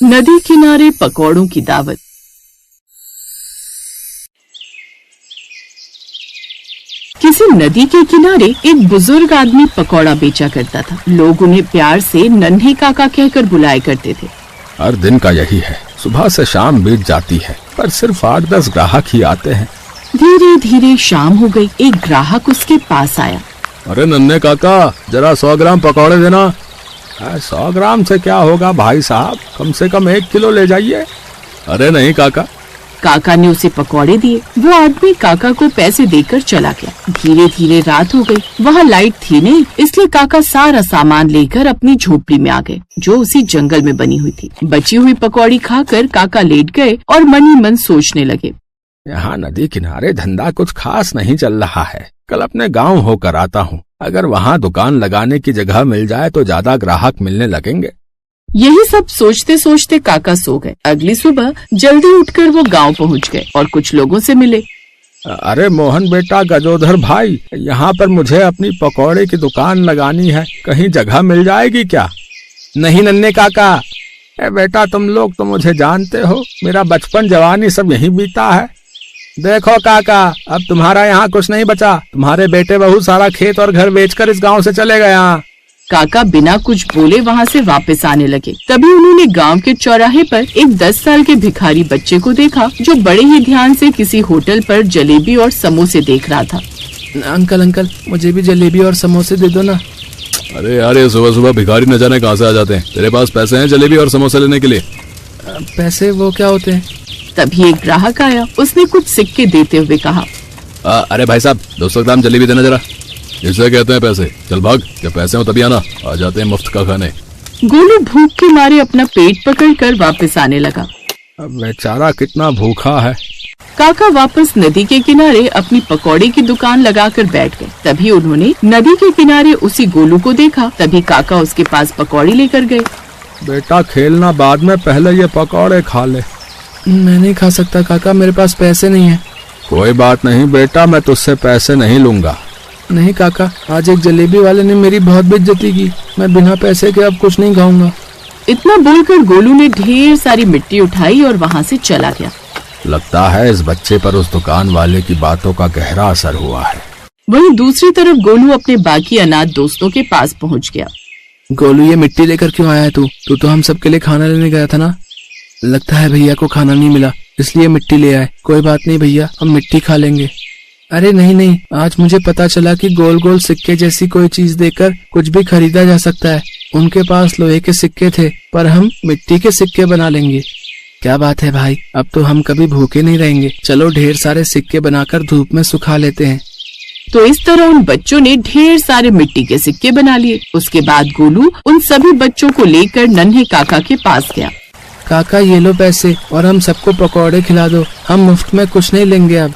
नदी किनारे पकौड़ों की दावत। किसी नदी के किनारे एक बुजुर्ग आदमी पकौड़ा बेचा करता था। लोग उन्हें प्यार से नन्हे काका कहकर बुलाया करते थे। हर दिन का यही है, सुबह से शाम बीत जाती है पर सिर्फ 8-10 ग्राहक ही आते हैं। धीरे धीरे शाम हो गई। एक ग्राहक उसके पास आया। अरे नन्हे काका, जरा 100 ग्राम पकौड़े देना। 100 ग्राम से क्या होगा भाई साहब, कम से कम 1 किलो ले जाइए। अरे नहीं काका। काका ने उसे पकौड़े दिए। वो आदमी काका को पैसे देकर चला गया। धीरे धीरे रात हो गई। वहाँ लाइट थी नहीं, इसलिए काका सारा सामान लेकर अपनी झोपड़ी में आ गए, जो उसी जंगल में बनी हुई थी। बची हुई पकौड़ी खाकर काका लेट गए और मन ही मन सोचने लगे। यहाँ नदी किनारे धंधा कुछ खास नहीं चल रहा है। कल अपने गांव होकर आता हूँ, अगर वहाँ दुकान लगाने की जगह मिल जाए तो ज्यादा ग्राहक मिलने लगेंगे। यही सब सोचते सोचते काका सो गए। अगली सुबह जल्दी उठकर वो गांव पहुंच गए और कुछ लोगों से मिले। अरे मोहन बेटा, गजोधर भाई, यहाँ पर मुझे अपनी पकौड़े की दुकान लगानी है, कहीं जगह मिल जाएगी क्या? नहीं नन्हे काका। बेटा तुम लोग तो मुझे जानते हो, मेरा बचपन जवानी सब यहीं बीता है। देखो काका, अब तुम्हारा यहाँ कुछ नहीं बचा। तुम्हारे बेटे बहुत सारा खेत और घर बेचकर इस गांव से चले गए। काका बिना कुछ बोले वहाँ से वापस आने लगे। तभी उन्होंने गांव के चौराहे पर एक 10 साल के भिखारी बच्चे को देखा, जो बड़े ही ध्यान से किसी होटल पर जलेबी और समोसे देख रहा था। अंकल, मुझे भी जलेबी और समोसे दे दो ना। अरे यार, ये सुबह सुबह भिखारी न जाने कहाँ से आ जाते हैं। तेरे पास पैसे हैं जलेबी और समोसे लेने के लिए? पैसे वो क्या होते हैं? तभी एक ग्राहक आया। उसने कुछ सिक्के देते हुए कहा, अरे भाई साहब, 200 ग्राम जलेबी देना जरा। इसे कहते हैं पैसे। चल भाग, जब पैसे हो तभी आना, आ जाते हैं मुफ्त का खाने। गोलू भूख के मारे अपना पेट पकड़कर वापस आने लगा। अब बेचारा कितना भूखा है। काका वापस नदी के किनारे अपनी पकौड़े की दुकान लगाकर बैठ गए। तभी उन्होंने नदी के किनारे उसी गोलू को देखा। तभी काका उसके पास पकौड़ी लेकर गए। बेटा खेलना बाद में, पहले ये पकौड़े खा ले। मैं नहीं खा सकता काका, मेरे पास पैसे नहीं है। कोई बात नहीं बेटा, मैं तुझसे पैसे नहीं लूंगा। नहीं काका, आज एक जलेबी वाले ने मेरी बहुत बेइज्जती की। मैं बिना पैसे के अब कुछ नहीं खाऊंगा। इतना बोलकर गोलू ने ढेर सारी मिट्टी उठाई और वहाँ से चला गया। लगता है इस बच्चे पर उस दुकान वाले की बातों का गहरा असर हुआ है। वहीं दूसरी तरफ गोलू अपने बाकी अनाथ दोस्तों के पास पहुँच गया। गोलू, ये मिट्टी लेकर क्यों आया है तू? तू तो हम सबके लिए खाना लेने गया था ना। लगता है भैया को खाना नहीं मिला, इसलिए मिट्टी ले आए। कोई बात नहीं भैया, हम मिट्टी खा लेंगे। अरे नहीं, आज मुझे पता चला कि गोल गोल सिक्के जैसी कोई चीज देकर कुछ भी खरीदा जा सकता है। उनके पास लोहे के सिक्के थे, पर हम मिट्टी के सिक्के बना लेंगे। क्या बात है भाई, अब तो हम कभी भूखे नहीं रहेंगे। चलो ढेर सारे सिक्के बनाकर धूप में सुखा लेते हैं। तो इस तरह उन बच्चों ने ढेर सारे मिट्टी के सिक्के बना लिए। उसके बाद गोलू उन सभी बच्चों को लेकर नन्हे काका के पास गया। काका ये लो पैसे और हम सबको पकौड़े खिला दो, हम मुफ्त में कुछ नहीं लेंगे अब।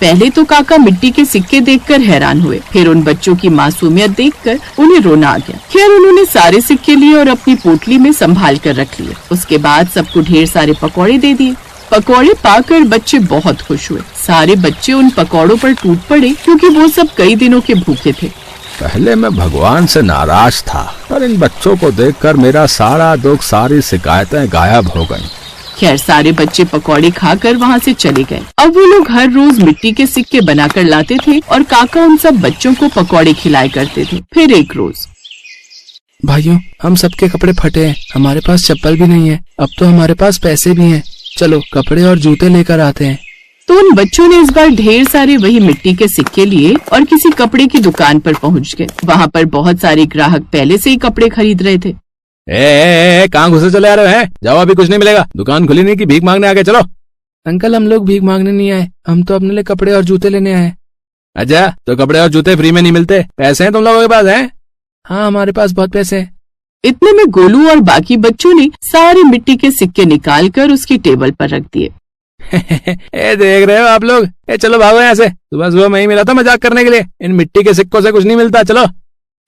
पहले तो काका मिट्टी के सिक्के देखकर हैरान हुए, फिर उन बच्चों की मासूमियत देखकर उन्हें रोना आ गया। खैर उन्होंने सारे सिक्के लिए और अपनी पोटली में संभाल कर रख लिए। उसके बाद सबको ढेर सारे पकौड़े दे दिए। पकौड़े पाकर बच्चे बहुत खुश हुए। सारे बच्चे उन पकौड़ों पर टूट पड़े, क्योंकि वो सब कई दिनों के भूखे थे। पहले मैं भगवान से नाराज था, पर इन बच्चों को देखकर मेरा सारा दुख, सारी शिकायतें गायब हो गईं। खैर सारे बच्चे पकौड़े खाकर वहाँ से चले गए। अब वो लोग हर रोज मिट्टी के सिक्के बनाकर लाते थे और काका उन सब बच्चों को पकौड़े खिलाया करते थे। फिर एक रोज, भाइयों, हम सबके कपड़े फटे हैं, हमारे पास चप्पल भी नहीं है। अब तो हमारे पास पैसे भी हैं, चलो कपड़े और जूते लेकर आते हैं। तो उन बच्चों ने इस बार ढेर सारे वही मिट्टी के सिक्के लिए और किसी कपड़े की दुकान पर पहुँच गए। वहाँ पर बहुत सारे ग्राहक पहले से ही कपड़े खरीद रहे थे। कहाँ घुसे चले आ रहे हैं? जाओ, अभी कुछ नहीं मिलेगा। दुकान खुली नहीं कि भीख मांगने आ गए? चलो। अंकल, हम लोग भीख मांगने नहीं आए, हम तो अपने लिए कपड़े और जूते लेने आए। अच्छा, तो कपड़े और जूते फ्री में नहीं मिलते? पैसे हैं तुम लोगों के पास? हैं? हाँ, हमारे पास बहुत पैसे हैं। इतने में गोलू और बाकी बच्चों ने सारे मिट्टी के सिक्के निकाल कर उसकी टेबल पर रख दिए। देख रहे हो आप लोग? चलो भागो यहाँ से। सुबह सुबह मैं ही मिला था मजाक करने के लिए। इन मिट्टी के सिक्कों से कुछ नहीं मिलता, चलो।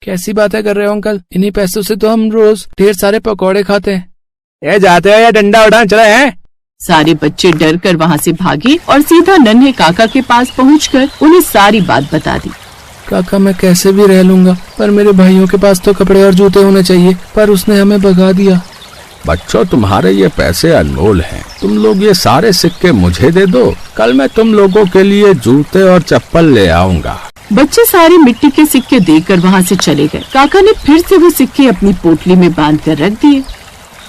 कैसी बातें कर रहे हो अंकल? इन्हीं पैसों से तो हम रोज ढेर सारे पकौड़े खाते हैं। जाते हो या डंडा उठाने चले हैं? सारे बच्चे डर कर वहाँ से भागे और सीधा नन्हे काका के पास पहुँचकर उन्हें सारी बात बता दी। काका, मैं कैसे भी रह लूंगा, पर मेरे भाइयों के पास तो कपड़े और जूते होने चाहिए, पर उसने हमें भगा दिया। बच्चों, तुम्हारे ये पैसे अनमोल हैं। तुम लोग ये सारे सिक्के मुझे दे दो, कल मैं तुम लोगों के लिए जूते और चप्पल ले आऊंगा। बच्चे सारे मिट्टी के सिक्के देकर वहाँ से चले गए। काका ने फिर से वो सिक्के अपनी पोटली में बांध कर रख दिए।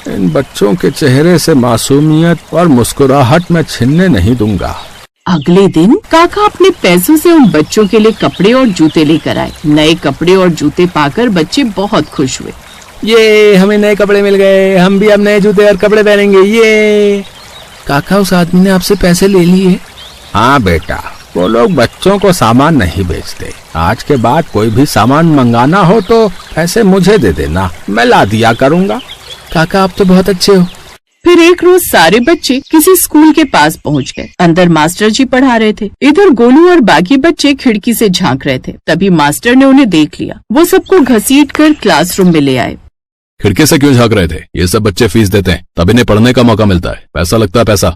इन बच्चों के चेहरे से मासूमियत और मुस्कुराहट मैं छीनने नहीं दूंगा। अगले दिन काका अपने पैसों से उन बच्चों के लिए कपड़े और जूते लेकर आए। नए कपड़े और जूते पाकर बच्चे बहुत खुश हुए। ये हमें नए कपड़े मिल गए, हम भी अब नए जूते और कपड़े पहनेंगे। ये काका, उस आदमी ने आपसे पैसे ले लिए? हाँ बेटा, वो लोग बच्चों को सामान नहीं बेचते। आज के बाद कोई भी सामान मंगाना हो तो पैसे मुझे दे देना, मैं ला दिया करूँगा। काका, आप तो बहुत अच्छे हो। फिर एक रोज सारे बच्चे किसी स्कूल के पास पहुंच गए। अंदर मास्टर जी पढ़ा रहे थे। इधर गोलू और बाकी बच्चे खिड़की से झांक रहे थे। तभी मास्टर ने उन्हें देख लिया। वो सबको घसीट कर क्लासरूम में ले आए। खिड़की से क्यों झांक रहे थे? ये सब बच्चे फीस देते हैं, तब इन्हें पढ़ने का मौका मिलता है। पैसा लगता है पैसा।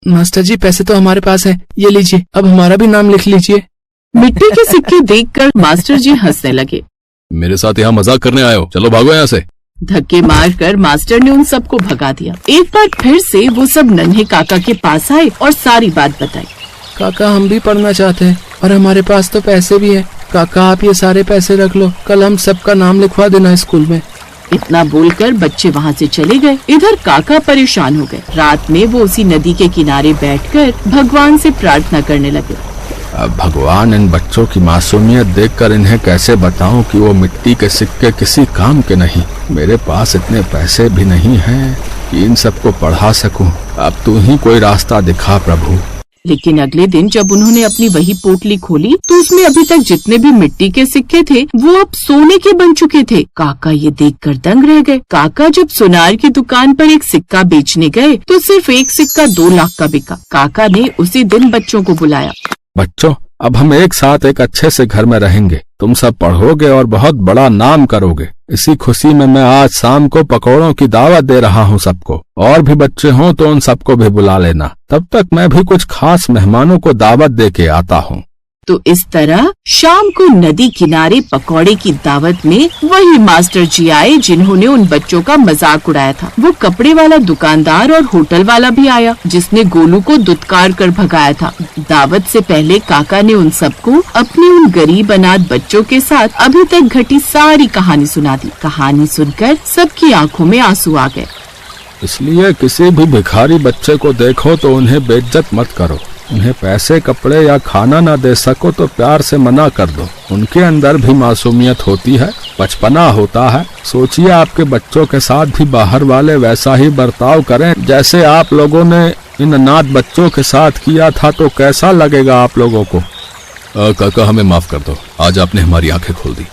मास्टर जी, पैसे तो हमारे पास है, ये लीजिए, अब हमारा भी नाम लिख लीजिए। मिट्टी के सिक्के देखकर मास्टर जी हंसने लगे। मेरे साथ यहाँ मजाक करने आए हो? चलो भागो यहाँ से। धक्के मारकर मास्टर ने उन सबको भगा दिया। एक बार फिर से वो सब नन्हे काका के पास आए और सारी बात बताई। काका, हम भी पढ़ना चाहते हैं और हमारे पास तो पैसे भी हैं। काका, आप ये सारे पैसे रख लो, कल हम सबका नाम लिखवा देना स्कूल में। इतना बोलकर बच्चे वहाँ से चले गए। इधर काका परेशान हो गए। रात में वो उसी नदी के किनारे बैठकर भगवान से प्रार्थना करने लगे। अब भगवान, इन बच्चों की मासूमियत देखकर इन्हें कैसे बताऊं कि वो मिट्टी के सिक्के किसी काम के नहीं। मेरे पास इतने पैसे भी नहीं हैं कि इन सबको पढ़ा सकूं। अब तू ही कोई रास्ता दिखा प्रभु। लेकिन अगले दिन जब उन्होंने अपनी वही पोटली खोली तो उसमें अभी तक जितने भी मिट्टी के सिक्के थे वो अब सोने के बन चुके थे। काका ये देखकर दंग रह गए। काका जब सुनार की दुकान पर एक सिक्का बेचने गए तो सिर्फ एक सिक्का 2 लाख का बिका। काका ने उसी दिन बच्चों को बुलाया। बच्चों, अब हम एक साथ एक अच्छे से घर में रहेंगे। तुम सब पढ़ोगे और बहुत बड़ा नाम करोगे। इसी खुशी में मैं आज शाम को पकौड़ों की दावत दे रहा हूँ सबको। और भी बच्चे हों तो उन सबको भी बुला लेना। तब तक मैं भी कुछ खास मेहमानों को दावत दे के आता हूँ। तो इस तरह शाम को नदी किनारे पकौड़े की दावत में वही मास्टर जी आए जिन्होंने उन बच्चों का मजाक उड़ाया था। वो कपड़े वाला दुकानदार और होटल वाला भी आया जिसने गोलू को दुत्कार कर भगाया था। दावत से पहले काका ने उन सबको अपने उन गरीब अनाथ बच्चों के साथ अभी तक घटी सारी कहानी सुना दी। कहानी सुनकर सबकी आंखों में आंसू आ गए। इसलिए किसी भी भिखारी बच्चे को देखो तो उन्हें बेइज्जत मत करो। उन्हें पैसे, कपड़े या खाना ना दे सको तो प्यार से मना कर दो। उनके अंदर भी मासूमियत होती है, बचपना होता है। सोचिए आपके बच्चों के साथ भी बाहर वाले वैसा ही बर्ताव करें जैसे आप लोगों ने इन अनाथ बच्चों के साथ किया था तो कैसा लगेगा आप लोगों को? काका, हमें माफ कर दो, आज आपने हमारी आंखें खोल दी।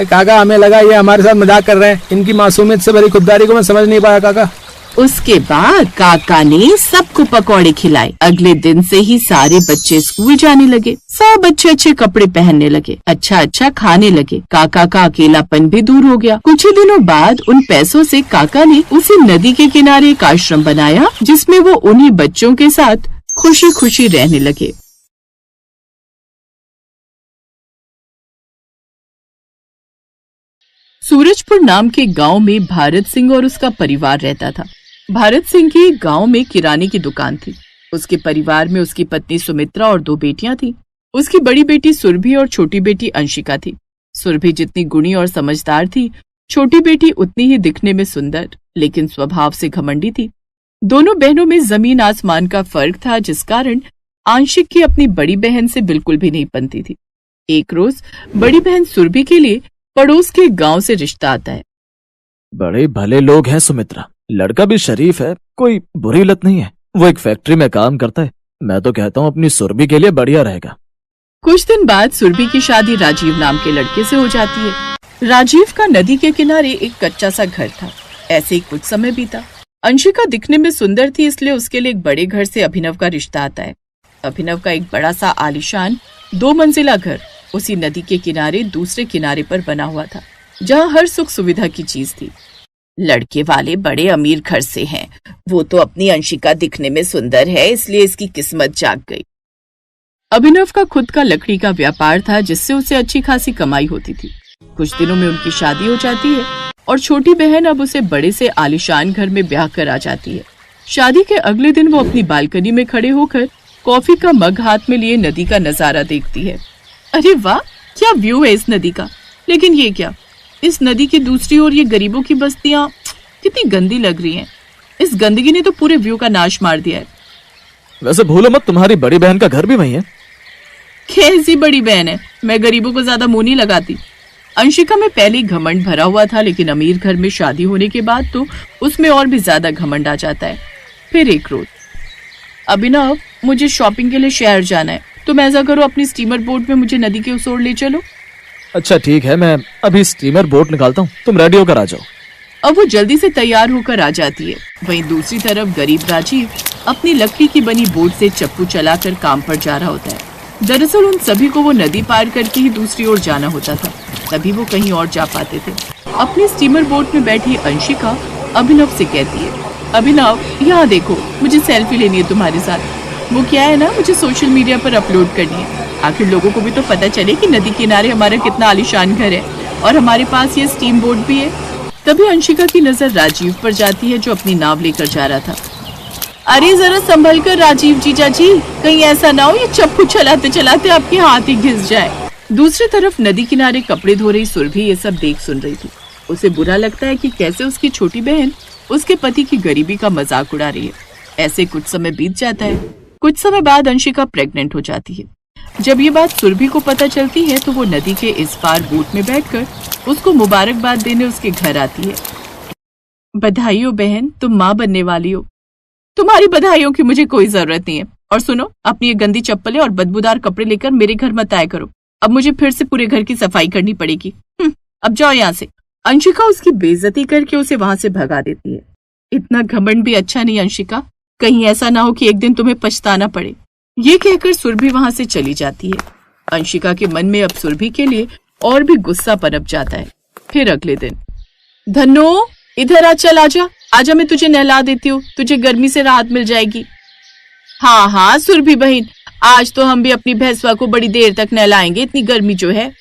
काका, हमें लगा ये हमारे साथ मजाक कर रहे हैं। इनकी मासूमियत से भरी खुददारी को मैं समझ नहीं पाया काका। उसके बाद काका ने सबको पकौड़े खिलाए। अगले दिन से ही सारे बच्चे स्कूल जाने लगे। सब अच्छे अच्छे कपड़े पहनने लगे, अच्छा अच्छा खाने लगे। काका का अकेलापन भी दूर हो गया। कुछ ही दिनों बाद उन पैसों से काका ने उसी नदी के किनारे एक आश्रम बनाया जिसमें वो उन्हीं बच्चों के साथ खुशी खुशी रहने लगे। सूरजपुर नाम के गांव में भारत सिंह और उसका परिवार रहता था। भारत सिंह की गांव में किराने की दुकान थी। उसके परिवार में उसकी पत्नी सुमित्रा और 2 बेटियां थी। उसकी बड़ी बेटी सुरभि और छोटी बेटी अंशिका थी। सुरभि जितनी गुणी और समझदार थी, छोटी बेटी उतनी ही दिखने में सुंदर लेकिन स्वभाव से घमंडी थी। दोनों बहनों में जमीन आसमान का फर्क था जिस कारण आंशिक की अपनी बड़ी बहन से बिल्कुल भी नहीं बनती थी। एक रोज बड़ी बहन सुरभि के लिए पड़ोस के गांव से रिश्ता आता है। बड़े भले लोग हैं सुमित्रा, लड़का भी शरीफ है, कोई बुरी लत नहीं है। वो एक फैक्ट्री में काम करता है। मैं तो कहता हूँ अपनी सुरभि के लिए बढ़िया रहेगा। कुछ दिन बाद सुरभि की शादी राजीव नाम के लड़के से हो जाती है। राजीव का नदी के किनारे एक कच्चा सा घर था। ऐसे ही कुछ समय बीता। अंशिका दिखने में सुंदर थी इसलिए उसके लिए एक बड़े घर से अभिनव का रिश्ता आता है। अभिनव का एक बड़ा सा आलीशान 2 मंजिला घर उसी नदी के किनारे दूसरे किनारे पर बना हुआ था जहाँ हर सुख सुविधा की चीज थी। लड़के वाले बड़े अमीर घर से हैं। वो तो अपनी अंशिका दिखने में सुंदर है इसलिए इसकी किस्मत जाग गई। अभिनव का खुद का लकड़ी का व्यापार था जिससे उसे अच्छी खासी कमाई होती थी। कुछ दिनों में उनकी शादी हो जाती है। और छोटी बहन अब उसे बड़े से आलीशान घर में ब्याह कर आ जाती है। शादी के अगले दिन वो अपनी बालकनी में खड़े होकर कॉफी का मग हाथ में लिए नदी का नजारा देखती है। अरे वाह, क्या व्यू है इस नदी का। लेकिन ये क्या, इस नदी की दूसरी ओर ये गरीबों की बस्तियां कितनी गंदी लग रही हैं। इस गंदगी ने तो पूरे व्यू का नाश मार दिया है। वैसे भूलो मत, तुम्हारी बड़ी बहन का घर भी वही है। कैसी बड़ी बहन है, मैं गरीबों को ज्यादा मुंह नहीं लगाती। अंशिका में पहले ही घमंड भरा हुआ था, लेकिन अमीर घर में शादी होने के बाद तो उसमें और भी ज्यादा घमंड आ जाता है। फिर एक रोज, अभिनव मुझे शॉपिंग के लिए शहर जाना है, तुम ऐसा करो अपनी स्टीमर बोट में मुझे नदी के उस ओर ले चलो। अच्छा ठीक है, मैं अभी स्टीमर बोट निकालता हूँ, तुम रेडी होकर आ जाओ। अब वो जल्दी से तैयार होकर आ जाती है। वहीं दूसरी तरफ गरीब राजीव अपनी लकड़ी की बनी बोट से चप्पू चलाकर काम पर जा रहा होता है। दरअसल उन सभी को वो नदी पार करके ही दूसरी ओर जाना होता था, तभी वो कहीं और जा पाते थे। अपनी स्टीमर बोट में बैठी अंशिका अभिनव से कहती है, अभिनव यहाँ देखो, मुझे सेल्फी लेनी है तुम्हारे साथ। वो क्या है ना, मुझे सोशल मीडिया पर अपलोड करनी है, आखिर लोगों को भी तो पता चले कि नदी किनारे हमारा कितना आलीशान घर है और हमारे पास ये स्टीम बोट भी है। तभी अंशिका की नजर राजीव पर जाती है जो अपनी नाव लेकर जा रहा था। अरे जरा संभल कर राजीव जीजा जी, कहीं ऐसा ना हो ये चप्पू चलाते चलाते आपके हाथ ही घिस जाए। दूसरी तरफ नदी किनारे कपड़े धो रही सुरभि ये सब देख सुन रही थी। उसे बुरा लगता है कि कैसे उसकी छोटी बहन उसके पति की गरीबी का मजाक उड़ा रही है। ऐसे कुछ समय बीत जाता है। कुछ समय बाद अंशिका प्रेग्नेंट हो जाती है। जब ये बात सुरभि को पता चलती है तो वो नदी के इस पार बोट में बैठकर उसको मुबारकबाद देने उसके घर आती है। बधाई हो बहन, तुम माँ बनने वाली हो। तुम्हारी बधाइयों की मुझे कोई जरूरत नहीं है। और सुनो, अपनी ये गंदी चप्पलें और बदबूदार कपड़े लेकर मेरे घर मत आया करो, अब मुझे फिर से पूरे घर की सफाई करनी पड़ेगी। अब जाओ यहाँ से। अंशिका उसकी बेइज्जती करके उसे वहां से भगा देती है। इतना घमंड भी अच्छा नहीं अंशिका, कहीं ऐसा ना हो कि एक दिन तुम्हें पछताना पड़े। ये कहकर सुरभि वहां से चली जाती है। अंशिका के मन में अब सुरभि के लिए और भी गुस्सा पनप जाता है। फिर अगले दिन, धन्नो इधर आ, चल आजा, आजा मैं तुझे नहला देती हूँ, तुझे गर्मी से राहत मिल जाएगी। हाँ हाँ सुरभि बहन, आज तो हम भी अपनी भैंसवा को बड़ी देर तक नहलाएंगे, इतनी गर्मी जो है।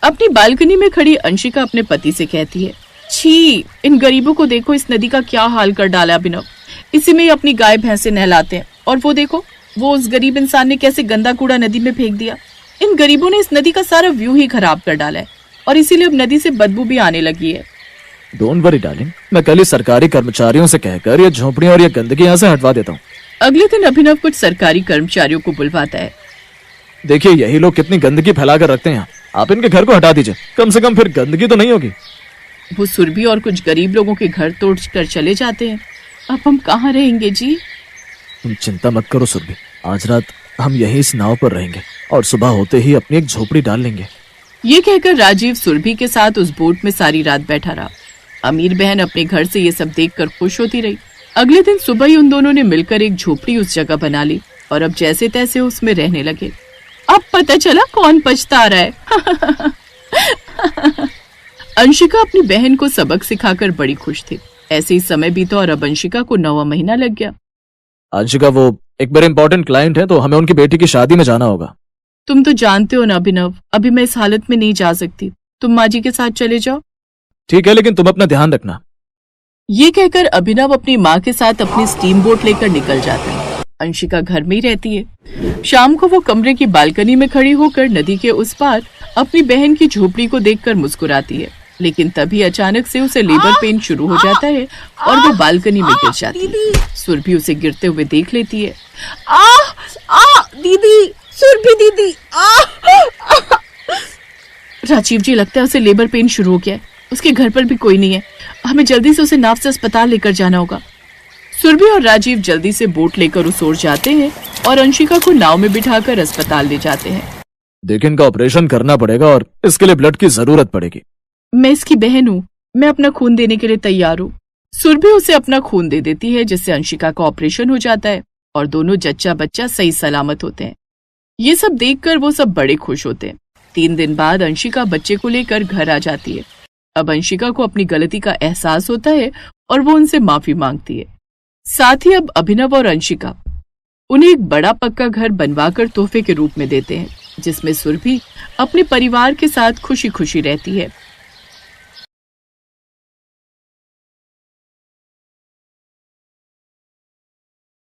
अपनी बालकनी में खड़ी अंशिका अपने पति से कहती है, छी, इन गरीबों को देखो, इस नदी का क्या हाल कर डाला अभिनव। इसी में ही अपनी गाय भैंसे नहलाते हैं, और वो देखो, वो उस गरीब इंसान ने कैसे गंदा कूड़ा नदी में फेंक दिया। इन गरीबों ने इस नदी का सारा व्यू ही खराब कर डाला है, और इसीलिए अब नदी से बदबू भी आने लगी है। डोंट वरी डार्लिंग, मैं कल ही सरकारी कर्मचारियों से कहकर ये झोपड़ियां और ये गंदगी यहाँ से हटवा देता हूँ। अगले दिन अभिनव कुछ सरकारी कर्मचारियों को बुलवाता है। देखिए यही लोग कितनी गंदगी फैला कर रखते हैं यहाँ, आप इनके घर को हटा दीजिए, कम से कम फिर गंदगी तो नहीं होगी। वो सुरभि और कुछ गरीब लोगों के घर तोड़ कर चले जाते हैं। अब हम कहाँ रहेंगे जी? तुम चिंता मत करो सुरभि, आज रात हम यही इस नाव पर रहेंगे और सुबह होते ही अपनी एक झोपड़ी डाल लेंगे। ये कहकर राजीव सुरभि के साथ उस बोट में सारी रात बैठा रहा। अमीर बहन अपने घर से ये सब देखकर खुश होती रही। अगले दिन सुबह ही उन दोनों ने मिलकर एक झोपड़ी उस जगह बना ली और अब जैसे तैसे उसमें रहने लगे। अब पता चला कौन पछता रहा है। अंशिका अपनी बहन को सबक सिखाकर बड़ी खुश थी। ऐसे ही समय बीता और अब अंशिका को 9वां महीना लग गया। अंशिका, वो एक बड़े इंपॉर्टेंट क्लाइंट है, तो हमें उनकी बेटी की शादी में जाना होगा। तुम तो जानते हो ना अभिनव, अभी मैं इस हालत में नहीं जा सकती, तुम माँ जी के साथ चले जाओ। ठीक है, लेकिन तुम अपना ध्यान रखना। ये कहकर अभिनव अपनी माँ के साथ अपनी स्टीम बोट लेकर निकल जाता है। अंशिका घर में ही रहती है। शाम को वो कमरे की बालकनी में खड़ी होकर नदी के उस पार अपनी बहन की झोपड़ी को देखकर मुस्कुराती है, लेकिन तभी अचानक से उसे लेबर पेन शुरू हो जाता है और वो बालकनी में गिर जाती है। सुरभि उसे गिरते हुए देख लेती है। दीदी, सुरभि दीदी, राजीव जी, लगता है उसे लेबर पेन शुरू हो गया है। उसके घर पर भी कोई नहीं है, हमें जल्दी से उसे नाव से अस्पताल लेकर जाना होगा। सुरभि और राजीव जल्दी से बोट लेकर उस ओर जाते हैं और अंशिका को नाव में बिठाकर अस्पताल ले जाते हैं। देखिए, इनका ऑपरेशन करना पड़ेगा और इसके लिए ब्लड की जरूरत पड़ेगी। मैं इसकी बहन हूँ, मैं अपना खून देने के लिए तैयार हूँ। सुरभि उसे अपना खून दे देती है, जिससे अंशिका का ऑपरेशन हो जाता है और दोनों जच्चा बच्चा सही सलामत होते हैं। ये सब देखकर वो सब बड़े खुश होते हैं। 3 दिन बाद अंशिका बच्चे को लेकर घर आ जाती है। अब अंशिका को अपनी गलती का एहसास होता है और वो उनसे माफी मांगती है। साथ ही अब अभिनव और अंशिका उन्हें एक बड़ा पक्का घर बनवाकर तोहफे के रूप में देते हैं, जिसमें सुरभि अपने परिवार के साथ खुशी खुशी रहती है।